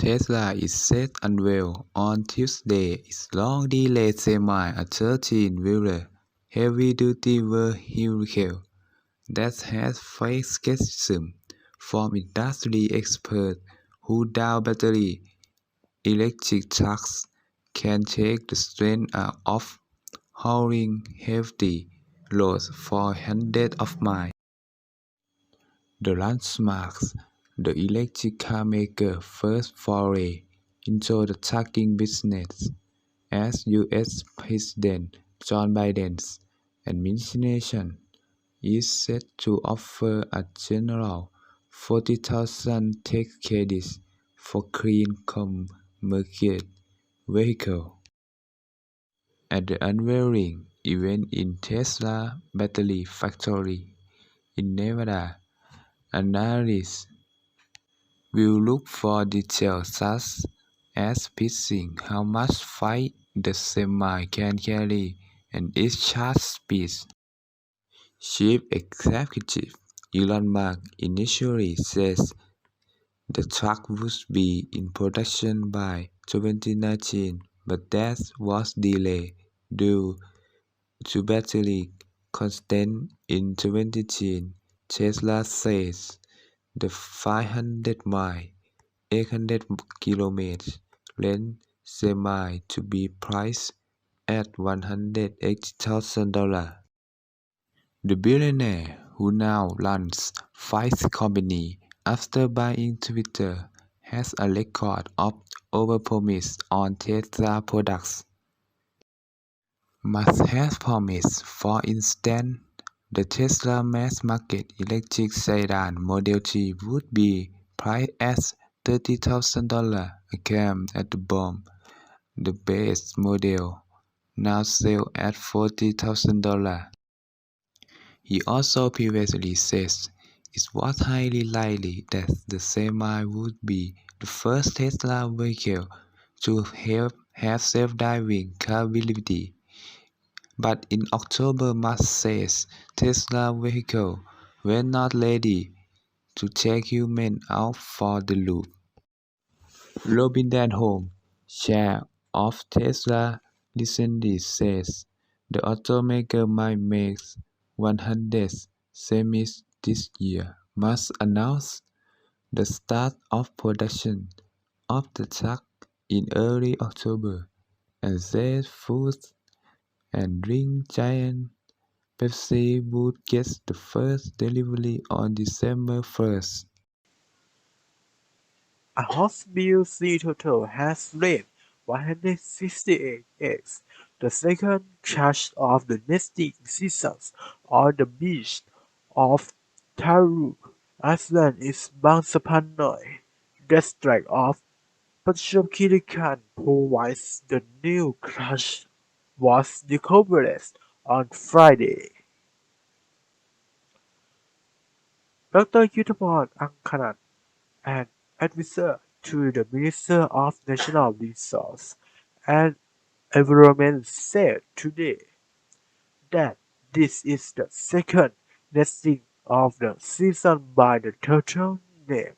Tesla is set unveil on Tuesday its long-delayed semi, a 13-wheeler heavy-duty vehicle that has faced skepticism from industry experts who doubt battery electric trucks can take the strength of hauling heavy loads for hundreds of miles. The launch marks the electric car maker's first foray into the trucking business, as U.S. President Joe Biden's administration is set to offer a general 40,000 tax credits for clean commercial vehicles. At the unveiling event in Tesla Battery Factory in Nevada, analysts will look for details such as predicting how much freight the semi can carry and its charge speed. Chief Executive Elon Musk initially said the truck would be in production by 2019, but that was delayed due to battery constraints in 2010. Tesla says the 500-mile, 800-kilometer range semi to be priced at $180,000. The billionaire, who now runs 5 companies after buying Twitter, has a record of overpromise on Tesla products. Musk has promised, for instance, the Tesla mass-market electric sedan Model 3 would be priced at $30,000 a gram at the bomb. The base model now sells at $40,000. He also previously said it was highly likely that the Semi would be the first Tesla vehicle to have self-driving capability. But in October, Musk says Tesla vehicles were not ready to take humans out for the loop. Robin Denholm, chair of Tesla, recently says the automaker might make 100 semis this year. Musk announced the start of production of the truck in early October, and said food and drink giant Pepsi would get the first delivery on December 1st. A horse-built sea turtle has laid 168 eggs, the second charge of the nesting season on the beach of Taru Island in Bangsapanoi, district of Pachokirikan provides the new crash was discovered on Friday. Dr. Yuthapon Angkanath, an advisor to the Minister of National Resources and Environment, said today that this is the second nesting of the season by the turtle named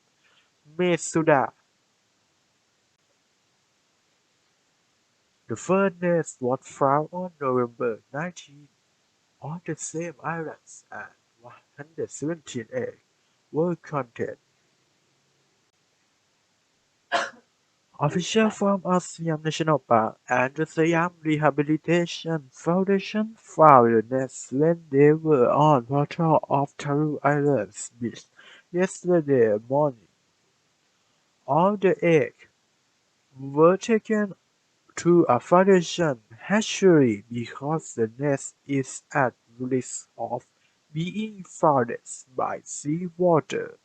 Mesuda. The first nest was found on November 19 on the same islands, and 117 eggs were counted. Officials from Siam National Park and the Siam Rehabilitation Foundation found the nests when they were on patrol off Taru Islands beach yesterday morning. All the eggs were taken to a foundation hatchery because the nest is at risk of being flooded by seawater.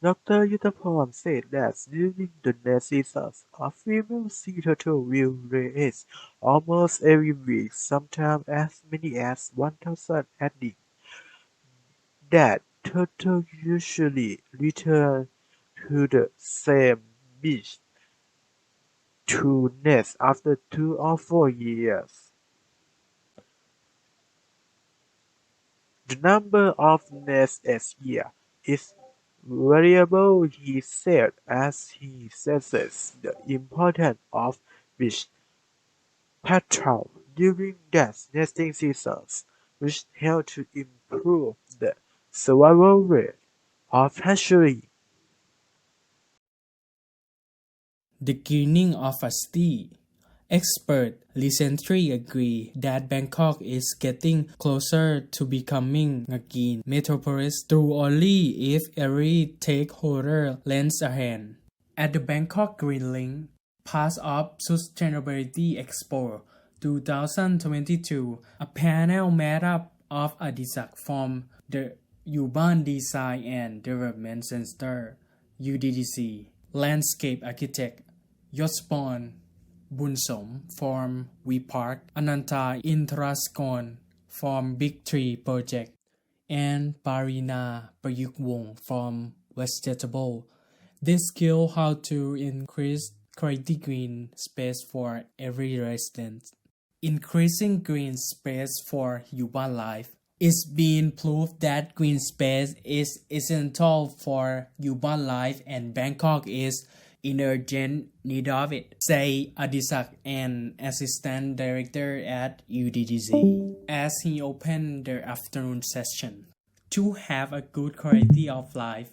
Dr. Yuthapon said that during the nest season, a female sea turtle will lay eggs almost every week, sometimes as many as 1,000 adding that turtles usually return to the same beach to nest after 2 or 4 years. The number of nests each year is variable, he said as he assessed the importance of fish patrol during their nesting seasons, which helped to improve the survival rate of hatchery. The beginning of a city. Experts recently agree that Bangkok is getting closer to becoming a green metropolis through only if every stakeholder lends a hand. At the Bangkok Green Link, part of Sustainability Expo 2022, a panel made up of Adisak from the Urban Design and Development Center (UDDC), landscape architect Yosborn Bunsom from We Park, Ananta Intraskon from Big Tree Project, and Parina Prayukwong from Vegetable. They skill how to increase quality green space for every resident. Increasing green space for urban life. It's been proved that green space is essential for urban life and Bangkok is in urgent need of it, say Adisak, an assistant director at UDDC, as he opened the afternoon session. To have a good quality of life,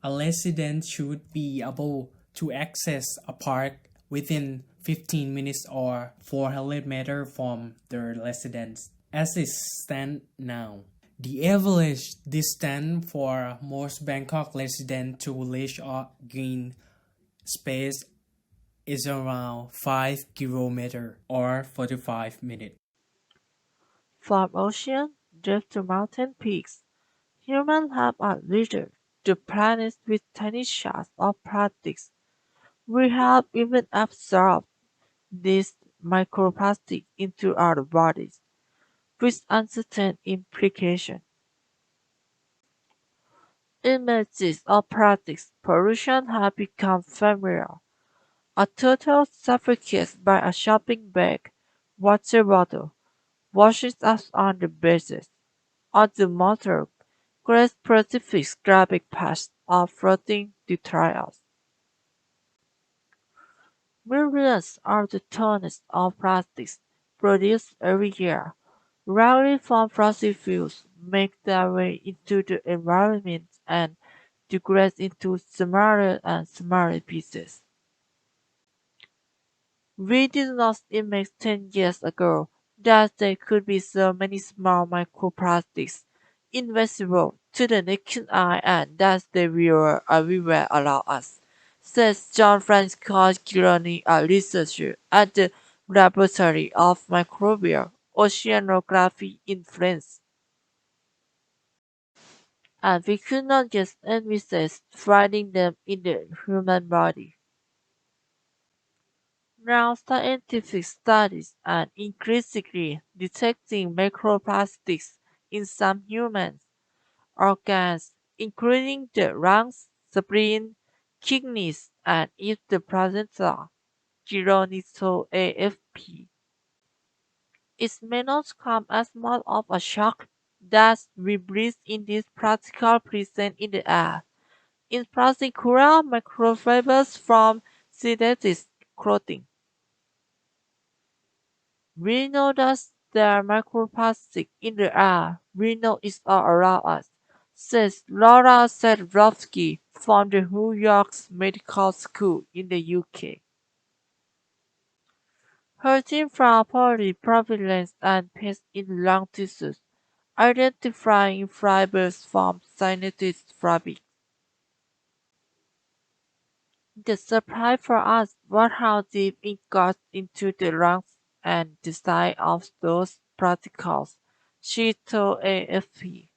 a resident should be able to access a park within 15 minutes or 400 meters from their residence. As it stands now, the average distance for most Bangkok residents to reach a green space is around 5 kilometers or 45 minutes. From ocean depths to mountain peaks, humans have littered the planet with tiny shards of plastics. We have even absorbed these microplastics into our bodies, with uncertain implications. Images of plastic pollution have become familiar. A turtle suffocated by a shopping bag water bottle washes up on the beaches. On the motor, great specific graphic patches of floating detritus. Millions of the tons of plastics produced every year, largely from fossil fuels, make their way into the environment and degrade into smaller and smaller pieces. We did not imagine 10 years ago that there could be so many small microplastics invisible to the naked eye and that they were everywhere around us, says John Francois Gironi, a researcher at the Laboratory of Microbial Oceanography in France. And we could not just envisage finding them in the human body. Now scientific studies are increasingly detecting microplastics in some human organs, including the lungs, spleen, kidneys, and even the placenta, Gironi told AFP. It may not come as much of a shock that we breathe in these particles present in the air, in particular microfibers from synthetic clothing. We know that there are microplastics in the air. We know it's all around us, says Laura Sedlowski from the New York's Medical School in the UK. Her team found polypropylene and paste in lung tissues, identifying fibers from synthetic fabric. The surprise for us was how deep it got into the lungs and the size of those particles, she told AFP.